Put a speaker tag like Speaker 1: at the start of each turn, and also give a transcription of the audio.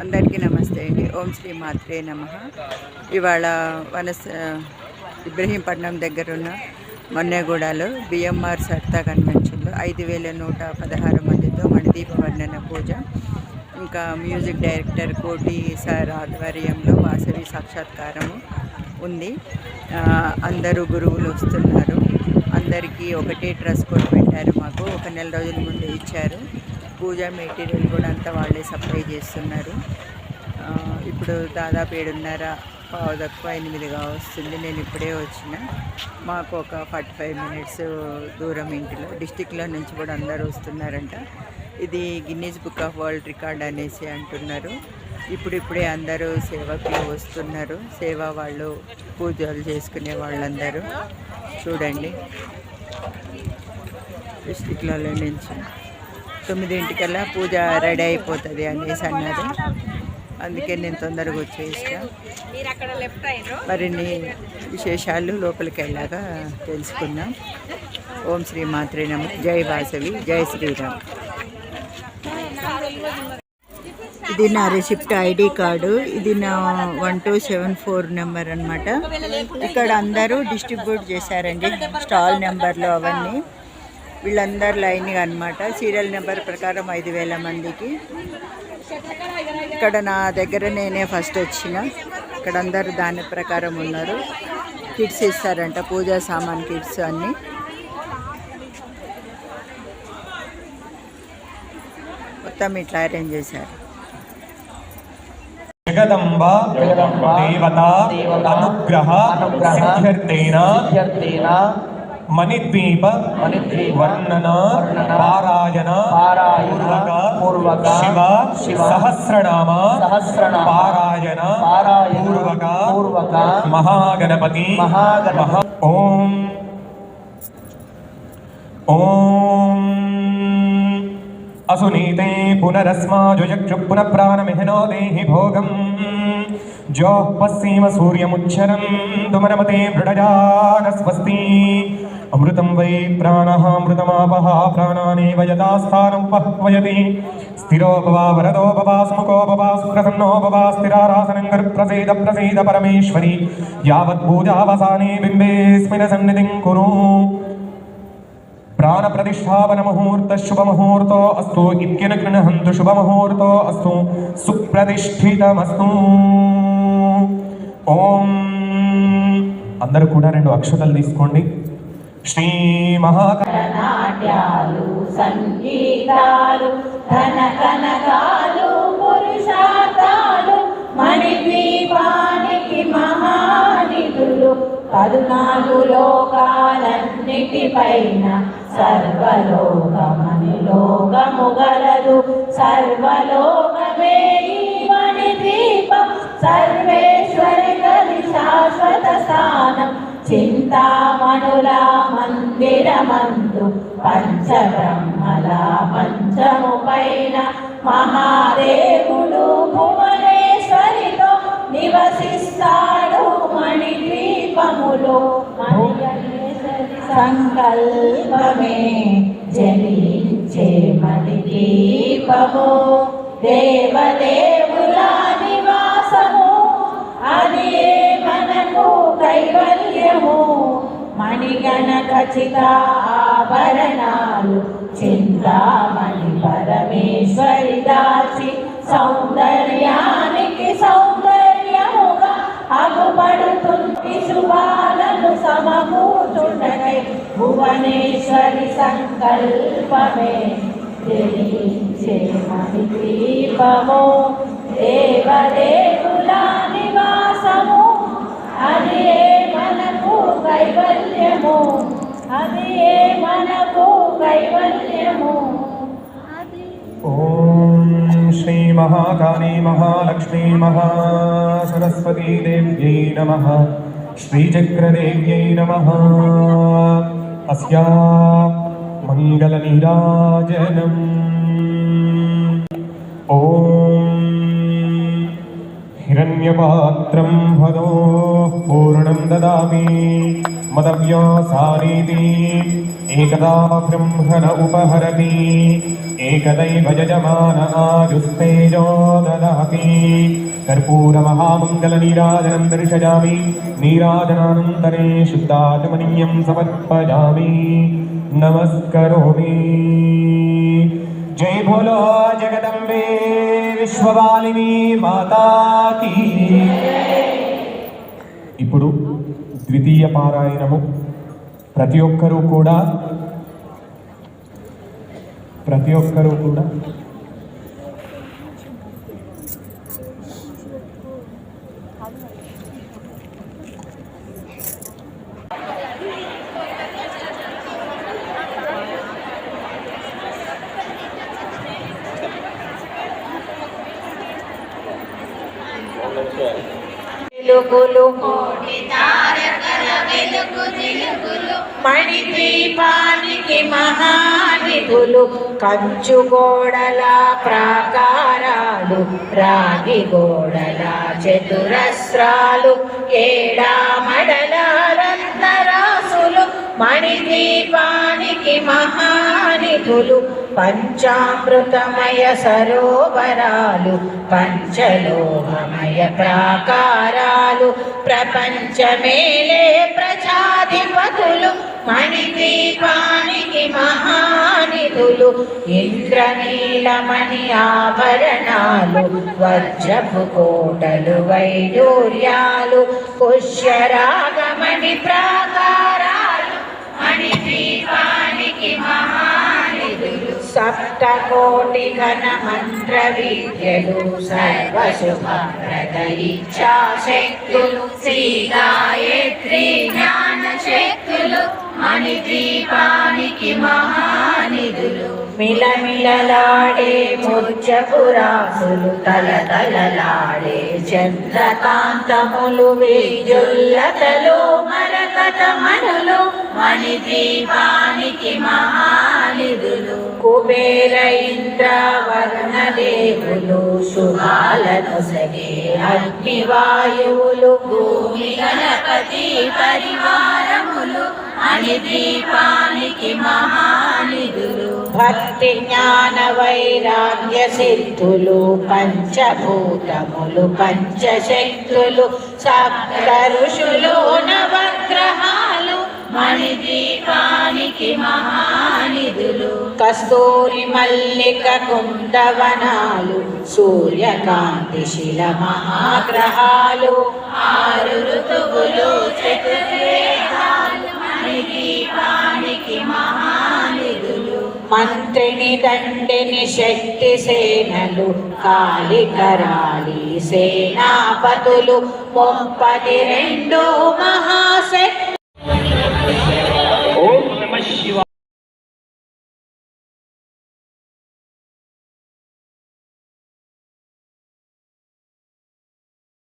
Speaker 1: అందరికీ నమస్తే అండి. ఓం శ్రీ మాత్రే నమః. ఇవాళ ఇబ్రహీంపట్నం దగ్గరున్న మొన్నెగూడలో బిఎంఆర్ సర్తా కన్వెన్షన్లో 5116 మందితో మణిదీప వర్ణన పూజ, ఇంకా మ్యూజిక్ డైరెక్టర్ కోటి సార్ ఆధ్వర్యంలో వాసవి సాక్షాత్కారము ఉంది. అందరూ గురువులు వస్తున్నారు. అందరికీ ఒకటే డ్రెస్ కోడ్ పెట్టారు. మాకు ఒక నెల రోజుల ముందు ఇచ్చారు. పూజా మెటీరియల్ కూడా అంతా వాళ్ళే సప్లై చేస్తున్నారు. ఇప్పుడు దాదాపు 7:30 తక్కువ 8గా వస్తుంది. నేను ఇప్పుడే వచ్చిన. మాకు ఒక 45 మినిట్స్ దూరం ఇంటిలో డిస్టిక్లో నుంచి కూడా అందరూ వస్తున్నారంట. ఇది Guinness book of world record అనేసి అంటున్నారు. ఇప్పుడిప్పుడే అందరూ సేవకులు వస్తున్నారు. సేవ వాళ్ళు పూజలు చేసుకునే వాళ్ళందరూ చూడండి. డిస్టిక్లలో నుంచి 9 పూజ రెడీ అయిపోతుంది అనేసి అన్నారు. అందుకే నేను తొందరగా వచ్చేసిన. మరిన్ని విశేషాలు లోపలికి వెళ్ళాక తెలుసుకుందాం. ఓం శ్రీ మాత్రే నమః. జై వాసవి, జై శ్రీరామ్. ఇది నా రిసిప్ట్ ఐడి కార్డు. ఇది నా 1274 నెంబర్ అనమాట. ఇక్కడ అందరూ డిస్ట్రిబ్యూట్ చేశారండి స్టాల్ నెంబర్లు అవన్నీ. వీళ్ళందరూ లైన్గా అనమాట. సీరియల్ నెంబర్ ప్రకారం 5000 మందికి. ఇక్కడ నా దగ్గర నేనే ఫస్ట్ వచ్చిన. ఇక్కడ అందరూ దాని ప్రకారం ఉన్నారు. కిట్స్ ఇస్తారంట, పూజా సామాన్ కిట్స్ అన్నీ. మొత్తం ఇట్లా అరేంజ్ చేశారు.
Speaker 2: జగదంబ దేవత అనుగ్రహ సిద్ధ్యర్థేన మణిద్వీప వర్ణన పారాయణ పూర్వక శివ సహస్రనామ పారాయణ పూర్వక మహాగణపతి ఓం ఓం असुनीते पुनरस्माजुजक्षु पुनः प्राणमिहिनो देहि भोगम् जोः पश्चिम सूर्यमुच्छरं तुमरमते मृडजानस्वस्ति अमृतं वै प्राणः अमृतमापः प्राणानेव यदा स्थानं पह्वयति स्थिरो भव वरदो भव स्मुखो भव सुप्रसन्नो भव स्थिरारासनं प्रसीद प्रसीद परमेश्वरी यावत् पूजावसाने बिम्बेऽस्मिन् सन्निधिं कुरु प्राण प्रतिष्ठापन मुहूर्त शुभ मुहूर्तो अस्तु इत्यन गृह्णन्तु शुभ मुहूर्तो अस्तु सुप्रतिष्ठितमस्तु ओम अंदरू కూడా రెండు అక్షతలు తీసుకోండి. శ్రీ
Speaker 3: మహానాట్యాలు సంగీతాలు ధన కనకాలు పురుషార్థాలు మణిద్వీపానికి మహానిధులు 14 లోకాలన్నిటిపైన సర్వలోకమని లోకము గలదు. సర్వలోకమే ఈ మణిద్వీపం సర్వేశ్వరి కలి శాశ్వత స్థానం. చింతామణుల మందిరమందు పంచబ్రహ్మల పంచము పైన మహాదేవుడు భువనేశ్వరితో నివసిస్తాడు. మణిద్వీపములో సంకల్పమే జనించే మణిద్వీపము దేవదేవుల నివాసము. అది మనకు కైవల్యము. మణిగణ ఖచ్చిత ఆభరణాలు చింతామణి పరమేశ్వరి దాచి సౌందర్యానికి సౌందర్యముగా అగుపడుతుంది. శుభాలను సమకూర్చుటకై భువనేశ్వరి సంకల్పమే జనించే మణిద్వీపము దేవదేవుల నివాసము. అది మనకు కైవల్యము. అది మనకు కైవల్యము.
Speaker 2: ఓం శ్రీ మహాకాళీ మహాలక్ష్మీ మహాసరస్వతీ దేవ్యై నమః. శ్రీచక్రదేవ్యై నమః. అస్యా మంగళనీరాజనం. ఓం హిరణ్యపాత్రం హదో పూర్ణం దదామి मदव्यासानीति एकदा ब्रह्मण उपहरति एकदैव यजमान आयुस्तेजो ददाति कर्पूरमहामङ्गलनीराजनं दर्शयामि नीराजनानन्तरे शुद्धाचमनीयं समर्पयामि नमस्करोमि। जय भोलो जगदम्बे विश्ववालिनी माता की। ఇప్పుడు ద్వితీయ పారాయణము ప్రతి ఒక్కరూ కూడా
Speaker 3: వెలుగులు కోటి తారకల వెలుగు జిలుగులు మణిదీపానికి మహానిధులు కంచు గోడల ప్రాకారాలు రాగి గోడల చతురస్రాలు ఏడామడల రంధ్రాసులు మణిదీపానికి మహానిధులు పంచామృతమయ సరోవరాలు పంచలోహమయ ప్రాకారాలు ప్రపంచమేలే ప్రజాధిపతులు మణిదీపానికి మహానిధులు ఇంద్రనీలమణి ఆభరణాలు వజ్రపు కోటలు వైడూర్యాలు పుష్యరాగమణి ప్రాకారాలు మణిదీపానికి మహానిధులు సప్తకోటి ఘన మంత్ర విద్యలు సర్వశుభప్రద ఇచ్ఛాశక్తులు శ్రీ గాయత్రి జ్ఞాన శక్తులు మణిదీపానికి మహానిధులు మిలమిలలాడే ముత్యపురాసులు తలతలలాడే చంద్రకాంతములు విద్యుల్లతలు మరకతమణులు మణిదీపానికి మహానిధులు కుబేర ఇంద్ర వరుణ దేవులు శుభాలను సగే అగ్నివాయువులు భూమి గణపతి పరివారములు మణిదీపానికి మహానిధులు భక్తి జ్ఞాన వైరాగ్య సిద్ధులు పంచభూతములు పంచశక్తులు సప్త ఋషులు నవగ్రహాలు మణిదీపానికి మహానిధులు కస్తూరి మల్లిక కుందవనాలు సూర్యకాంతి శిల మహాగ్రహాలు ఆరు ఋతువులు చతుర్వేదాలు మణిదీపానికి మహానిధులు మంత్రిని దండిని శక్తి సేనలు కాళికరాళి సేనాపతులు 32 మహాశక్తులు